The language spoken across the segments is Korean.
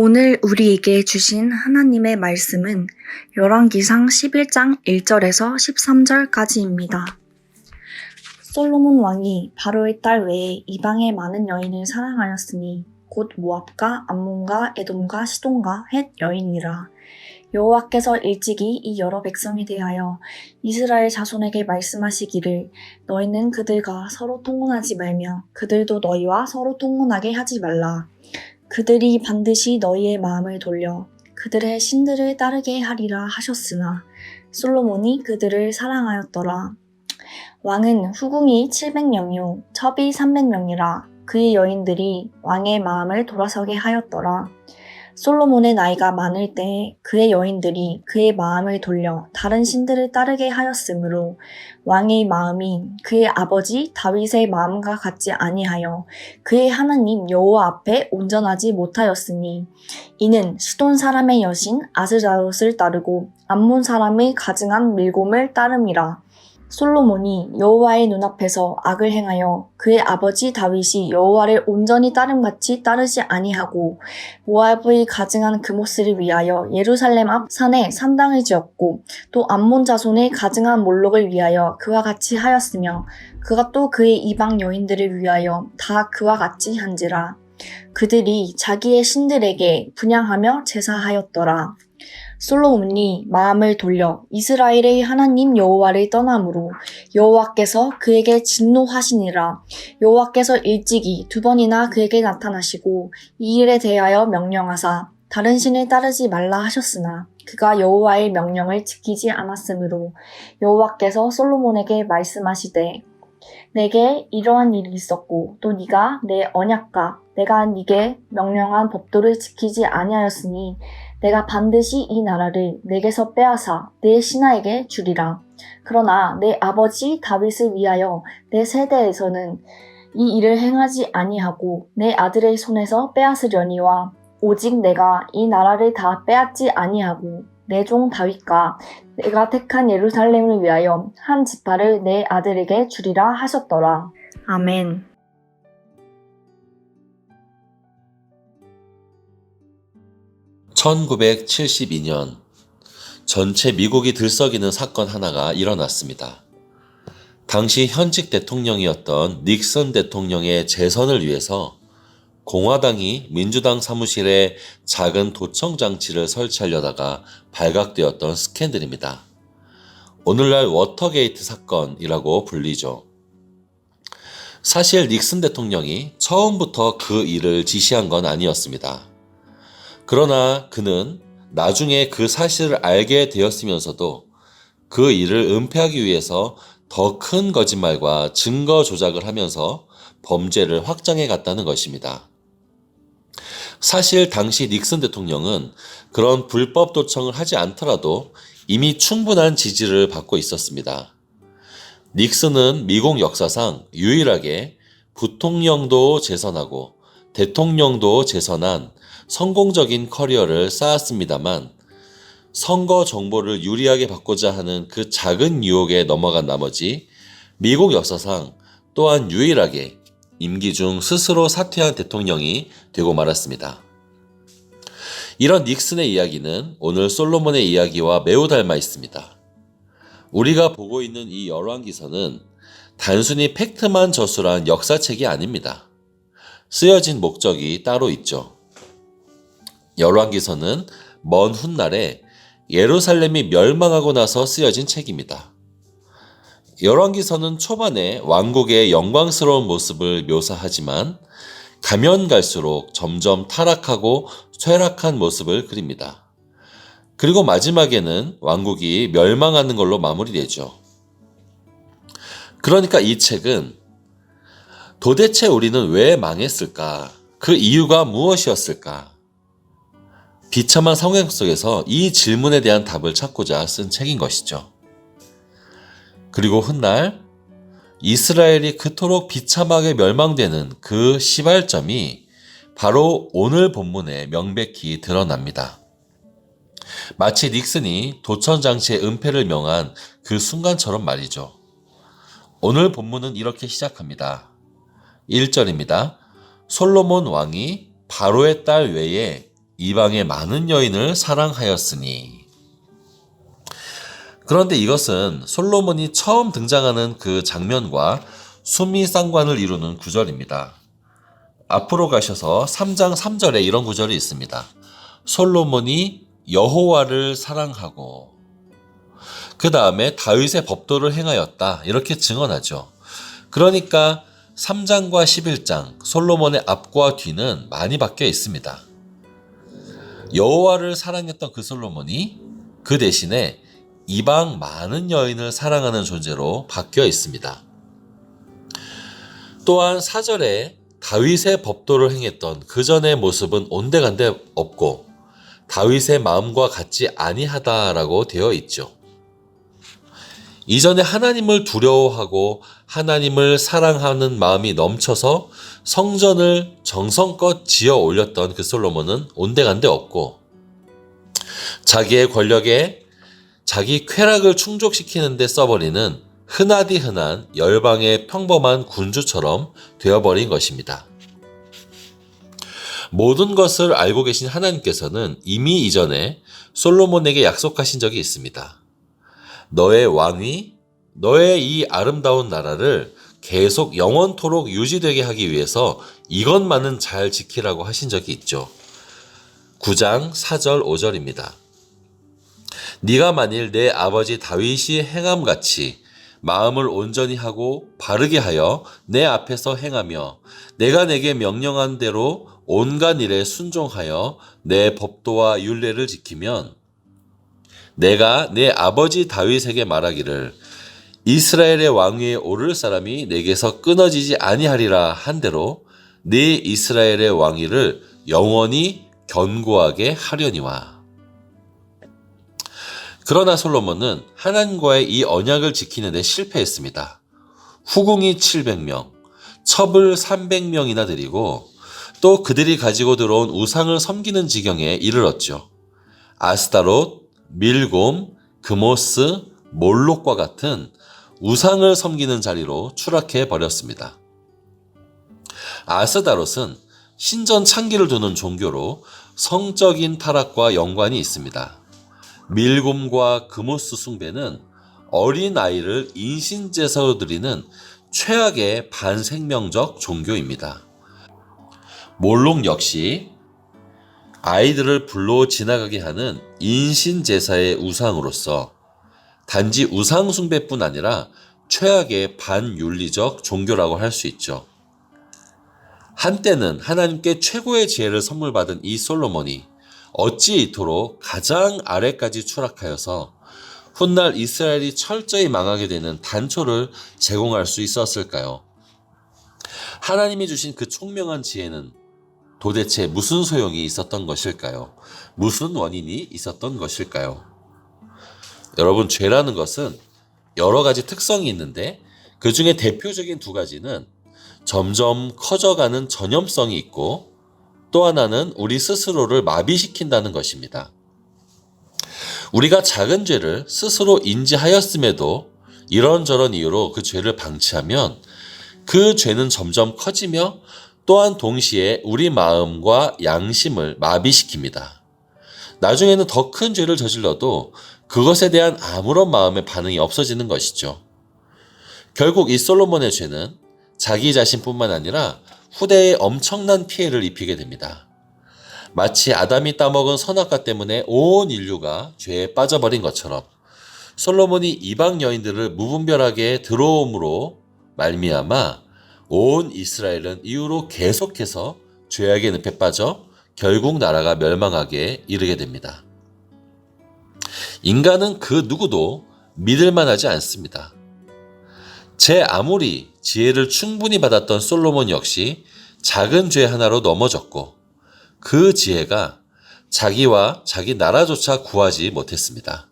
오늘 우리에게 주신 하나님의 말씀은 열왕기상 11장 1절에서 13절까지입니다. 솔로몬 왕이 바로의 딸 외에 이방의 많은 여인을 사랑하였으니 곧 모압과 암몬과 에돔과 시돈과 헷 여인이라. 여호와께서 일찍이 이 여러 백성에 대하여 이스라엘 자손에게 말씀하시기를 너희는 그들과 서로 통혼하지 말며 그들도 너희와 서로 통혼하게 하지 말라. 그들이 반드시 너희의 마음을 돌려 그들의 신들을 따르게 하리라 하셨으나 솔로몬이 그들을 사랑하였더라. 왕은 후궁이 700명이요 첩이 300명이라 그의 여인들이 왕의 마음을 돌아서게 하였더라. 솔로몬의 나이가 많을 때 그의 여인들이 그의 마음을 돌려 다른 신들을 따르게 하였으므로 왕의 마음이 그의 아버지 다윗의 마음과 같지 아니하여 그의 하나님 여호와 앞에 온전하지 못하였으니 이는 시돈 사람의 여신 아스다롯을 따르고 암몬 사람의 가증한 밀곰을 따름이라. 솔로몬이 여호와의 눈앞에서 악을 행하여 그의 아버지 다윗이 여호와를 온전히 따름같이 따르지 아니하고 모압의 가증한 그모스를 위하여 예루살렘 앞 산에 산당을 지었고 또 암몬 자손의 가증한 몰록을 위하여 그와 같이 하였으며 그가 또 그의 이방 여인들을 위하여 다 그와 같이 한지라. 그들이 자기의 신들에게 분향하며 제사하였더라. 솔로몬이 마음을 돌려 이스라엘의 하나님 여호와를 떠남으로 여호와께서 그에게 진노하시니라. 여호와께서 일찍이 2번이나 그에게 나타나시고 이 일에 대하여 명령하사 다른 신을 따르지 말라 하셨으나 그가 여호와의 명령을 지키지 않았으므로 여호와께서 솔로몬에게 말씀하시되 내게 이러한 일이 있었고 또 네가 내 언약과 내가 네게 명령한 법도를 지키지 아니하였으니 내가 반드시 이 나라를 내게서 빼앗아 내 신하에게 주리라. 그러나 내 아버지 다윗을 위하여 내 세대에서는 이 일을 행하지 아니하고 내 아들의 손에서 빼앗으려니와 오직 내가 이 나라를 다 빼앗지 아니하고 내 종 다윗과 내가 택한 예루살렘을 위하여 한 지파를 내 아들에게 주리라 하셨더라. 아멘. (1972년) 전체 미국이 들썩이는 사건 하나가 일어났습니다. 당시 현직 대통령이었던 닉슨 대통령의 재선을 위해서 공화당이 민주당 사무실에 작은 도청 장치를 설치하려다가 발각되었던 스캔들입니다. 오늘날 워터게이트 사건이라고 불리죠. 사실 닉슨 대통령이 처음부터 그 일을 지시한 건 아니었습니다. 그러나 그는 나중에 그 사실을 알게 되었으면서도 그 일을 은폐하기 위해서 더 큰 거짓말과 증거 조작을 하면서 범죄를 확장해 갔다는 것입니다. 사실 당시 닉슨 대통령은 그런 불법 도청을 하지 않더라도 이미 충분한 지지를 받고 있었습니다. 닉슨은 미국 역사상 유일하게 부통령도 재선하고 대통령도 재선한 성공적인 커리어를 쌓았습니다만 선거 정보를 유리하게 받고자 하는 그 작은 유혹에 넘어간 나머지 미국 역사상 또한 유일하게 임기 중 스스로 사퇴한 대통령이 되고 말았습니다. 이런 닉슨의 이야기는 오늘 솔로몬의 이야기와 매우 닮아 있습니다. 우리가 보고 있는 이 열왕기서는 단순히 팩트만 저술한 역사책이 아닙니다. 쓰여진 목적이 따로 있죠. 열왕기서는 먼 훗날에 예루살렘이 멸망하고 나서 쓰여진 책입니다. 열왕기서는 초반에 왕국의 영광스러운 모습을 묘사하지만 가면 갈수록 점점 타락하고 쇠락한 모습을 그립니다. 그리고 마지막에는 왕국이 멸망하는 걸로 마무리되죠. 그러니까 이 책은 도대체 우리는 왜 망했을까? 그 이유가 무엇이었을까? 비참한 상황 속에서 이 질문에 대한 답을 찾고자 쓴 책인 것이죠. 그리고 훗날 이스라엘이 그토록 비참하게 멸망되는 그 시발점이 바로 오늘 본문에 명백히 드러납니다. 마치 닉슨이 도청장치의 은폐를 명한 그 순간처럼 말이죠. 오늘 본문은 이렇게 시작합니다. 1절입니다. 솔로몬 왕이 바로의 딸 외에 이방의 많은 여인을 사랑하였으니. 그런데 이것은 솔로몬이 처음 등장하는 그 장면과 수미상관을 이루는 구절입니다. 앞으로 가셔서 3장 3절에 이런 구절이 있습니다. 솔로몬이 여호와를 사랑하고 그 다음에 다윗의 법도를 행하였다 이렇게 증언하죠. 그러니까 3장과 11장 솔로몬의 앞과 뒤는 많이 바뀌어 있습니다. 여호와를 사랑했던 그 솔로몬이 그 대신에 이방 많은 여인을 사랑하는 존재로 바뀌어 있습니다. 또한 4절에 다윗의 법도를 행했던 그 전의 모습은 온데간데 없고 다윗의 마음과 같지 아니하다라고 되어 있죠. 이전에 하나님을 두려워하고 하나님을 사랑하는 마음이 넘쳐서 성전을 정성껏 지어 올렸던 그 솔로몬은 온데간데 없고 자기의 권력에 자기 쾌락을 충족시키는 데 써버리는 흔하디 흔한 열방의 평범한 군주처럼 되어버린 것입니다. 모든 것을 알고 계신 하나님께서는 이미 이전에 솔로몬에게 약속하신 적이 있습니다. 너의 왕위, 너의 이 아름다운 나라를 계속 영원토록 유지되게 하기 위해서 이것만은 잘 지키라고 하신 적이 있죠. 9장 4절 5절입니다. 네가 만일 내 아버지 다윗이 행함같이 마음을 온전히 하고 바르게 하여 내 앞에서 행하며 내가 내게 명령한 대로 온갖 일에 순종하여 내 법도와 율례를 지키면 내가 내 아버지 다윗에게 말하기를 이스라엘의 왕위에 오를 사람이 내게서 끊어지지 아니하리라 한 대로 네 이스라엘의 왕위를 영원히 견고하게 하려니와. 그러나 솔로몬은 하나님과의 이 언약을 지키는 데 실패했습니다. 후궁이 700명, 첩을 300명이나 드리고 또 그들이 가지고 들어온 우상을 섬기는 지경에 이르렀죠. 아스타롯, 밀곰, 그모스, 몰록과 같은 우상을 섬기는 자리로 추락해 버렸습니다. 아스다롯은 신전 창기를 두는 종교로 성적인 타락과 연관이 있습니다. 밀곰과 그모스 숭배는 어린 아이를 인신제사로 드리는 최악의 반생명적 종교입니다. 몰록 역시 아이들을 불로 지나가게 하는 인신제사의 우상으로서 단지 우상 숭배뿐 아니라 최악의 반윤리적 종교라고 할 수 있죠. 한때는 하나님께 최고의 지혜를 선물 받은 이 솔로몬이 어찌 이토록 가장 아래까지 추락하여서 훗날 이스라엘이 철저히 망하게 되는 단초를 제공할 수 있었을까요? 하나님이 주신 그 총명한 지혜는 도대체 무슨 소용이 있었던 것일까요? 무슨 원인이 있었던 것일까요? 여러분, 죄라는 것은 여러 가지 특성이 있는데 그 중에 대표적인 두 가지는 점점 커져가는 전염성이 있고 또 하나는 우리 스스로를 마비시킨다는 것입니다. 우리가 작은 죄를 스스로 인지하였음에도 이런저런 이유로 그 죄를 방치하면 그 죄는 점점 커지며 또한 동시에 우리 마음과 양심을 마비시킵니다. 나중에는 더 큰 죄를 저질러도 그것에 대한 아무런 마음의 반응이 없어지는 것이죠. 결국 이 솔로몬의 죄는 자기 자신뿐만 아니라 후대에 엄청난 피해를 입히게 됩니다. 마치 아담이 따먹은 선악과 때문에 온 인류가 죄에 빠져버린 것처럼 솔로몬이 이방 여인들을 무분별하게 들어옴으로 말미암아 온 이스라엘은 이후로 계속해서 죄악의 늪에 빠져 결국 나라가 멸망하게 이르게 됩니다. 인간은 그 누구도 믿을 만하지 않습니다. 제 아무리 지혜를 충분히 받았던 솔로몬 역시 작은 죄 하나로 넘어졌고 그 지혜가 자기와 자기 나라조차 구하지 못했습니다.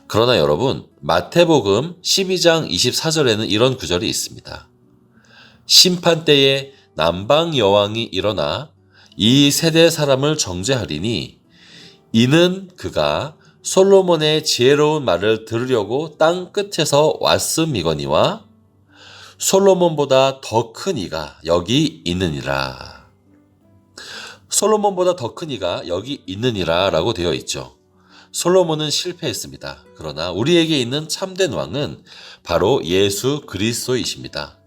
그러나 여러분, 마태복음 12장 24절에는 이런 구절이 있습니다. 심판 때에 남방 여왕이 일어나 이 세대 사람을 정죄하리니 이는 그가 솔로몬의 지혜로운 말을 들으려고 땅 끝에서 왔음이거니와 솔로몬보다 더 큰 이가 여기 있느니라. 솔로몬보다 더 큰 이가 여기 있느니라 라고 되어 있죠. 솔로몬은 실패했습니다. 그러나 우리에게 있는 참된 왕은 바로 예수 그리스도이십니다.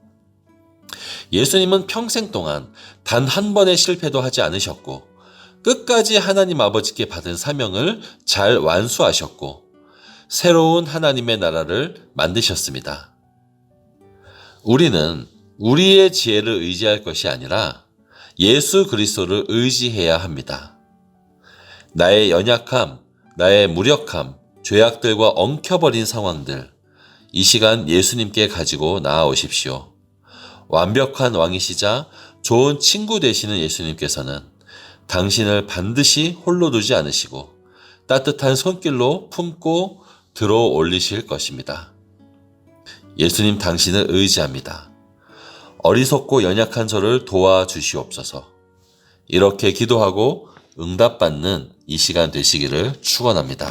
예수님은 평생 동안 단 한 번의 실패도 하지 않으셨고 끝까지 하나님 아버지께 받은 사명을 잘 완수하셨고 새로운 하나님의 나라를 만드셨습니다. 우리는 우리의 지혜를 의지할 것이 아니라 예수 그리스도를 의지해야 합니다. 나의 연약함, 나의 무력함, 죄악들과 엉켜버린 상황들, 이 시간 예수님께 가지고 나아오십시오. 완벽한 왕이시자 좋은 친구 되시는 예수님께서는 당신을 반드시 홀로 두지 않으시고 따뜻한 손길로 품고 들어 올리실 것입니다. 예수님 당신을 의지합니다. 어리석고 연약한 저를 도와주시옵소서. 이렇게 기도하고 응답받는 이 시간 되시기를 축원합니다.